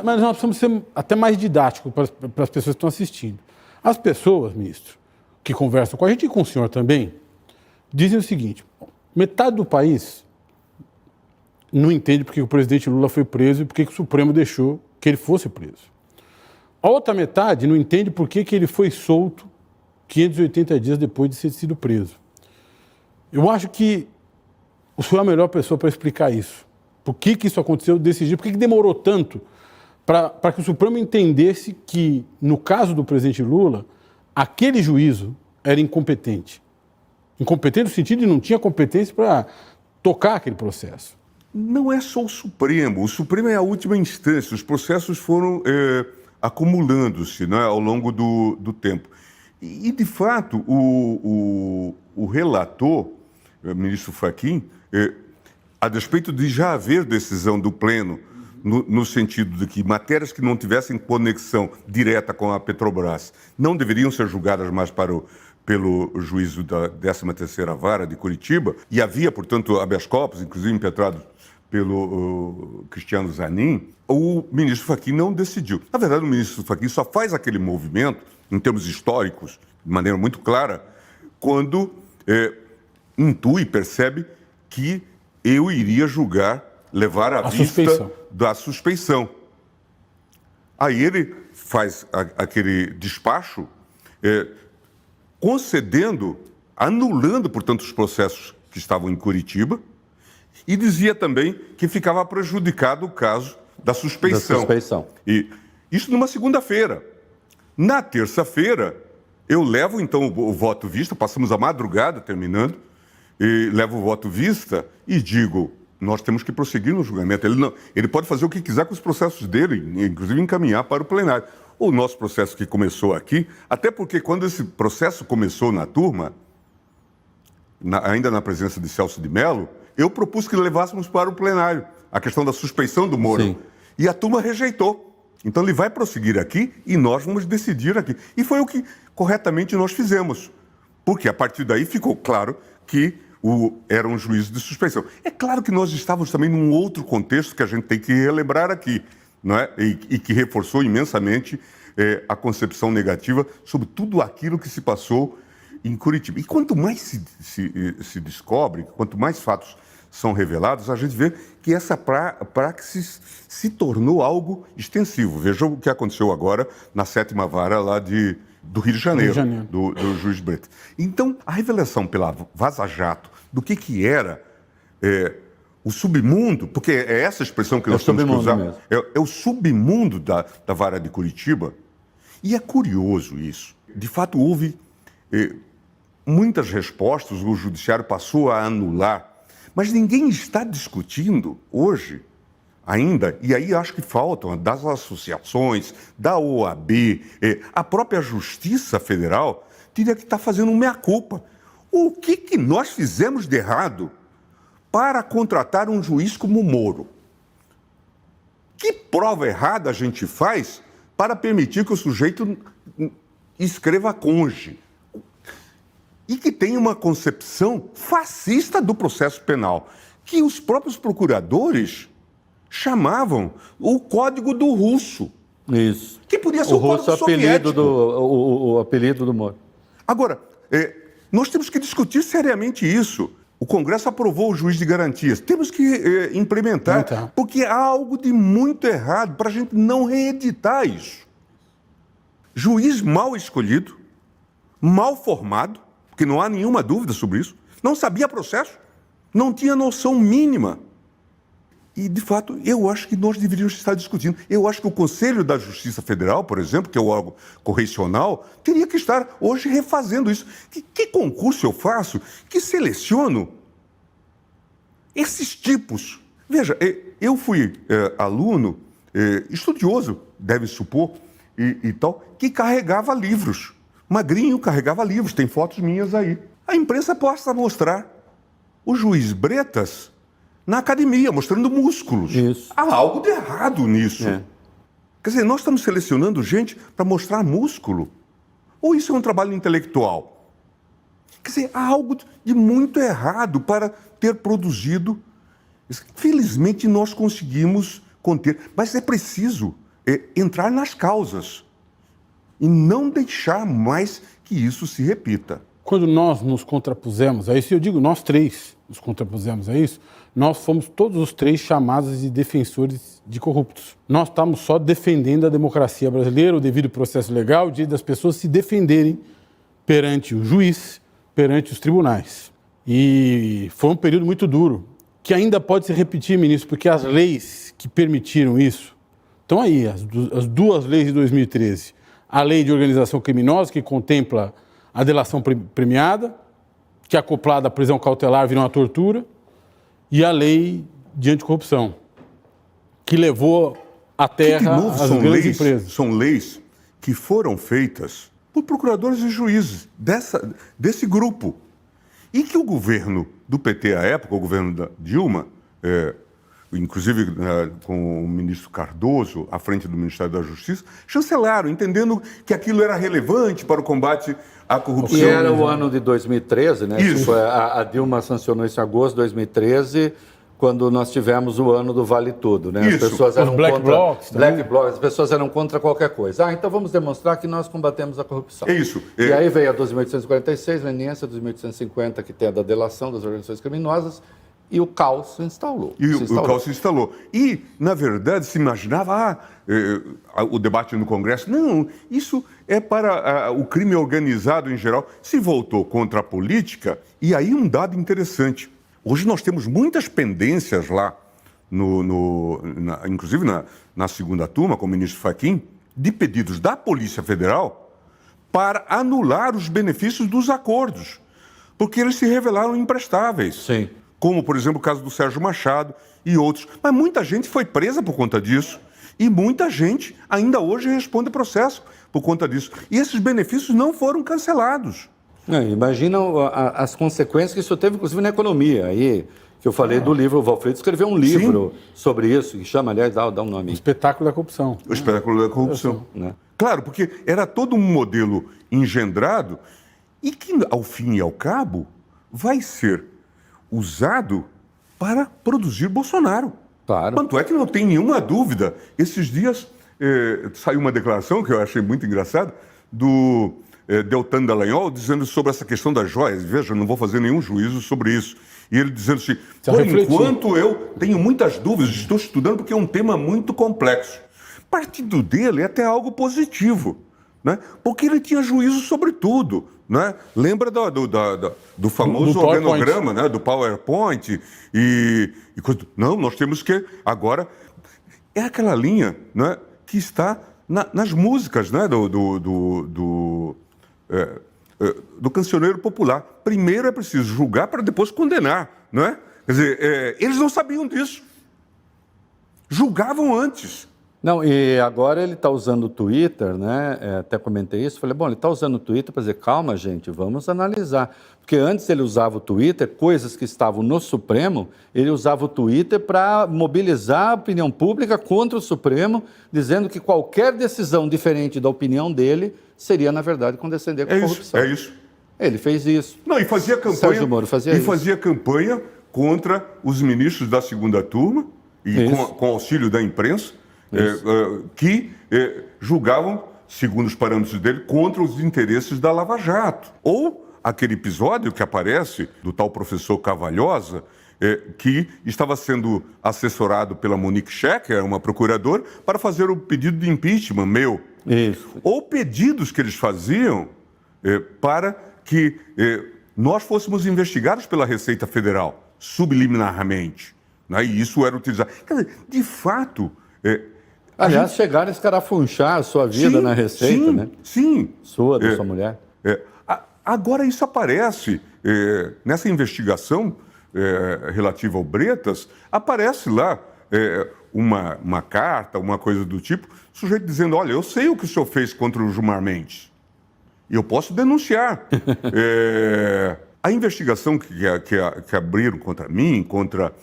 Mas nós precisamos ser até mais didáticos para as pessoas que estão assistindo. As pessoas, ministro, que conversam com a gente e com o senhor também, dizem o seguinte: metade do país não entende por que o presidente Lula foi preso e por que o Supremo deixou que ele fosse preso. A outra metade não entende por que ele foi solto 580 dias depois de ter sido preso. Eu acho que o senhor é a melhor pessoa para explicar isso. Por que isso aconteceu desse jeito? Por que demorou tanto para que o Supremo entendesse que, no caso do presidente Lula, aquele juízo era incompetente? Incompetente no sentido de não tinha competência para tocar aquele processo. Não é só o Supremo é a última instância, os processos foram acumulando-se, né, ao longo do tempo. E, de fato, o relator, o ministro Fachin, a despeito de já haver decisão do Pleno, no sentido de que matérias que não tivessem conexão direta com a Petrobras não deveriam ser julgadas mais pelo juízo da 13ª Vara de Curitiba, e havia, portanto, habeas corpus, inclusive impetrado pelo Cristiano Zanin, o ministro Fachin não decidiu. Na verdade, o ministro Fachin só faz aquele movimento, em termos históricos, de maneira muito clara, quando intui, percebe que eu iria julgar, levar à vista da suspeição. Aí ele faz aquele despacho concedendo, anulando, portanto, os processos que estavam em Curitiba, e dizia também que ficava prejudicado o caso da suspeição. E isso numa segunda-feira. Na terça-feira, eu levo, então, o voto vista, passamos a madrugada terminando, e levo o voto vista e digo: nós temos que prosseguir no julgamento. Ele pode fazer o que quiser com os processos dele, inclusive encaminhar para o plenário. O nosso processo que começou aqui, até porque quando esse processo começou na turma, ainda na presença de Celso de Mello, eu propus que levássemos para o plenário a questão da suspeição do Moro. Sim. E a turma rejeitou. Então ele vai prosseguir aqui e nós vamos decidir aqui. E foi o que corretamente nós fizemos. Porque a partir daí ficou claro que era um juízo de suspeição. É claro que nós estávamos também num outro contexto que a gente tem que relembrar aqui, não é? E que reforçou imensamente a concepção negativa sobre tudo aquilo que se passou em Curitiba. E quanto mais se descobre, quanto mais fatos são revelados, a gente vê que essa praxis se tornou algo extensivo. Veja o que aconteceu agora na 7ª Vara lá do Rio de Janeiro, do juiz Bretas. Então, a revelação pela Vaza Jato do que era o submundo, porque é essa expressão que nós temos que usar, é o submundo da Vara de Curitiba. E é curioso isso. De fato, houve muitas respostas, o judiciário passou a anular, mas ninguém está discutindo hoje ainda, e aí acho que faltam das associações, da OAB, a própria Justiça Federal teria que estar fazendo um meia-culpa. O que nós fizemos de errado para contratar um juiz como o Moro? Que prova errada a gente faz para permitir que o sujeito escreva conge? E que tem uma concepção fascista do processo penal, que os próprios procuradores chamavam o Código do Russo. Isso. Que podia ser o Código Soviético. O apelido do Moro. Agora, nós temos que discutir seriamente isso. O Congresso aprovou o juiz de garantias. Temos que implementar, porque há algo de muito errado para a gente não reeditar isso. Juiz mal escolhido, mal formado, porque não há nenhuma dúvida sobre isso, não sabia processo, não tinha noção mínima. E, de fato, eu acho que nós deveríamos estar discutindo. Eu acho que o Conselho da Justiça Federal, por exemplo, que é o órgão correcional, teria que estar hoje refazendo isso. Que concurso eu faço que seleciono esses tipos? Veja, eu fui aluno, estudioso, deve supor, e tal, que carregava livros. Magrinho carregava livros, tem fotos minhas aí. A imprensa possa mostrar o juiz Bretas na academia, mostrando músculos. Isso. Há algo de errado nisso. Quer dizer, nós estamos selecionando gente para mostrar músculo? Ou isso é um trabalho intelectual? Quer dizer, há algo de muito errado para ter produzido. Felizmente, nós conseguimos conter, mas é preciso entrar nas causas e não deixar mais que isso se repita. Quando nós nos contrapusemos a isso, eu digo nós três nos contrapusemos a isso, nós fomos todos os três chamados de defensores de corruptos. Nós estamos só defendendo a democracia brasileira, o devido processo legal, o direito das pessoas se defenderem perante o juiz, perante os tribunais. E foi um período muito duro, que ainda pode se repetir, ministro, porque as leis que permitiram isso estão aí, as duas leis de 2013. A lei de organização criminosa, que contempla a delação premiada, que acoplada à prisão cautelar virou uma tortura, e a lei de anticorrupção, que levou à terra as grandes empresas. São leis que foram feitas por procuradores e juízes desse grupo. E que o governo do PT à época, o governo da Dilma, inclusive com o ministro Cardoso, à frente do Ministério da Justiça, chancelaram, entendendo que aquilo era relevante para o combate à corrupção. E era o ano de 2013, né? Isso. A Dilma sancionou isso em agosto de 2013, quando nós tivemos o ano do Vale Tudo, né? Isso. As pessoas eram Black contra Blocs também. Black Blocs, as pessoas eram contra qualquer coisa. Então vamos demonstrar que nós combatemos a corrupção. É isso. E aí veio a 2846, leniência, 2850, que tem a da delação das organizações criminosas, e o caos se instalou. O caos se instalou. E, na verdade, se imaginava o debate no Congresso. Não, isso é para o crime organizado em geral. Se voltou contra a política, e aí um dado interessante. Hoje nós temos muitas pendências lá, inclusive na segunda turma, com o ministro Fachin, de pedidos da Polícia Federal para anular os benefícios dos acordos, porque eles se revelaram imprestáveis. Sim. Como, por exemplo, o caso do Sérgio Machado e outros. Mas muita gente foi presa por conta disso. E muita gente ainda hoje responde processo por conta disso. E esses benefícios não foram cancelados. Imagina as consequências que isso teve, inclusive, na economia. Aí, que eu falei do livro, o Valfrido escreveu um livro sobre isso, que chama, aliás, dá um nome. O espetáculo da corrupção. O espetáculo da corrupção. Né? Claro, porque era todo um modelo engendrado e que, ao fim e ao cabo, vai ser usado para produzir Bolsonaro. Claro. Tanto é que não tem nenhuma dúvida. Esses dias saiu uma declaração que eu achei muito engraçada do Deltan Dallagnol dizendo sobre essa questão das joias. Veja, não vou fazer nenhum juízo sobre isso. E ele dizendo assim, por enquanto eu tenho muitas dúvidas, estou estudando porque é um tema muito complexo. Partindo dele é até algo positivo, né? Porque ele tinha juízo sobre tudo. Né? Lembra do famoso organograma, né? Do PowerPoint e coisa. Não, nós temos que agora é aquela linha, né? Que está nas músicas, né? Do cancioneiro popular. Primeiro é preciso julgar para depois condenar, não é? Quer dizer, eles não sabiam disso, julgavam antes. Não, e agora ele está usando o Twitter, né? Até comentei isso, falei, bom, ele está usando o Twitter para dizer, calma, gente, vamos analisar. Porque antes ele usava o Twitter, coisas que estavam no Supremo, ele usava o Twitter para mobilizar a opinião pública contra o Supremo, dizendo que qualquer decisão diferente da opinião dele seria, na verdade, condescender com a corrupção. É isso. Ele fez isso. Não, e fazia campanha. Sérgio Moro fazia isso. E fazia campanha contra os ministros da segunda turma, e com auxílio da imprensa, que julgavam, segundo os parâmetros dele, contra os interesses da Lava Jato. Ou aquele episódio que aparece do tal professor Cavalhosa, que estava sendo assessorado pela Monique Schecker, uma procuradora, para fazer o pedido de impeachment meu. Isso. Ou pedidos que eles faziam para que nós fôssemos investigados pela Receita Federal, subliminarmente. Né? E isso era utilizado. Quer dizer, de fato... Aliás, chegaram a escarafunchar a sua vida na Receita, né? Sim. Sua, da sua mulher. Agora, isso aparece nessa investigação relativa ao Bretas, aparece lá uma carta, uma coisa do tipo, sujeito dizendo, olha, eu sei o que o senhor fez contra o Gilmar Mendes, e eu posso denunciar. A investigação que abriram contra mim, contra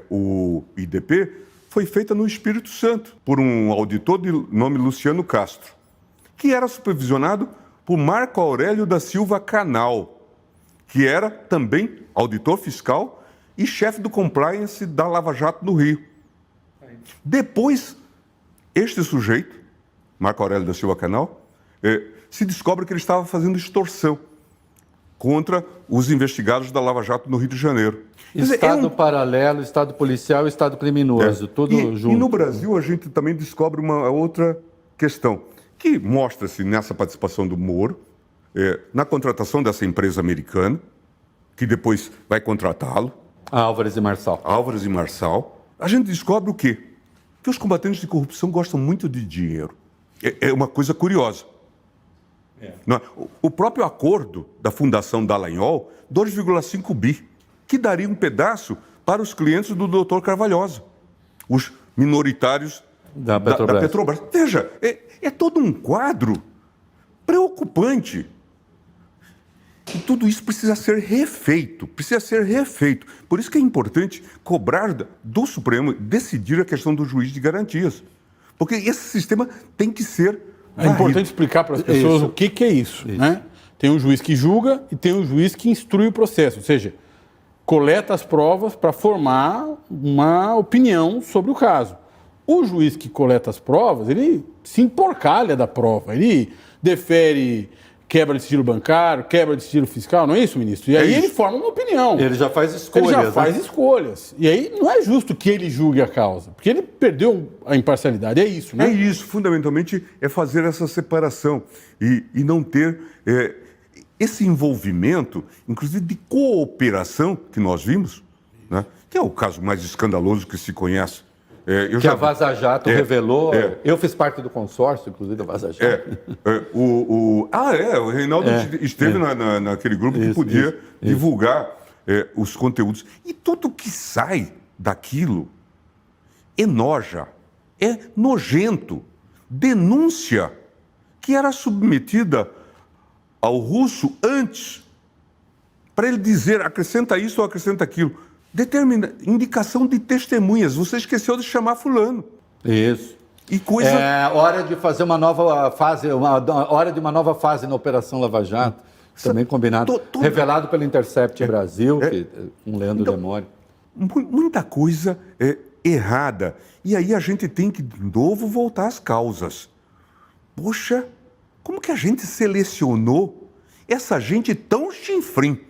o IDP, foi feita no Espírito Santo, por um auditor de nome Luciano Castro, que era supervisionado por Marco Aurélio da Silva Canal, que era também auditor fiscal e chefe do compliance da Lava Jato no Rio. Depois, este sujeito, Marco Aurélio da Silva Canal, se descobre que ele estava fazendo extorsão contra os investigados da Lava Jato no Rio de Janeiro. Estado paralelo, Estado policial e Estado criminoso, tudo junto. E no Brasil a gente também descobre uma outra questão, que mostra-se nessa participação do Moro, na contratação dessa empresa americana, que depois vai contratá-lo. Álvares e Marçal. Álvares e Marçal. A gente descobre o quê? Que os combatentes de corrupção gostam muito de dinheiro. É uma coisa curiosa. O próprio acordo da Fundação Dallagnol, 2,5 bi, que daria um pedaço para os clientes do Dr. Carvalhosa, os minoritários da Petrobras. Veja, é todo um quadro preocupante. E tudo isso precisa ser refeito, Por isso que é importante cobrar do Supremo decidir a questão do juiz de garantias. Porque esse sistema tem que ser varrido. É importante explicar para as pessoas o que é isso. Né? Tem um juiz que julga e tem um juiz que instrui o processo, ou seja, coleta as provas para formar uma opinião sobre o caso. O juiz que coleta as provas, ele se emporcalha da prova, ele defere quebra de sigilo bancário, quebra de sigilo fiscal, não é isso, ministro? E aí ele forma uma opinião. Ele já faz escolhas. Escolhas. E aí não é justo que ele julgue a causa, porque ele perdeu a imparcialidade. É isso, né? É isso. Fundamentalmente é fazer essa separação e não ter esse envolvimento, inclusive de cooperação que nós vimos, né? Que é o caso mais escandaloso que se conhece. A Vaza Jato revelou. Eu fiz parte do consórcio, inclusive, da Vaza Jato. O Reinaldo esteve naquele grupo que podia divulgar os conteúdos. E tudo que sai daquilo enoja, é nojento. Denúncia que era submetida ao russo antes, para ele dizer, acrescenta isso ou acrescenta aquilo. Indicação de testemunhas. Você esqueceu de chamar fulano. Isso. E coisa... É hora de fazer uma nova fase, hora de uma nova fase na Operação Lava Jato, também combinado, revelado pelo Intercept Brasil, com Leandro Demore. Muita coisa errada. E aí a gente tem que, de novo, voltar às causas. Poxa, como que a gente selecionou essa gente tão chinfrim?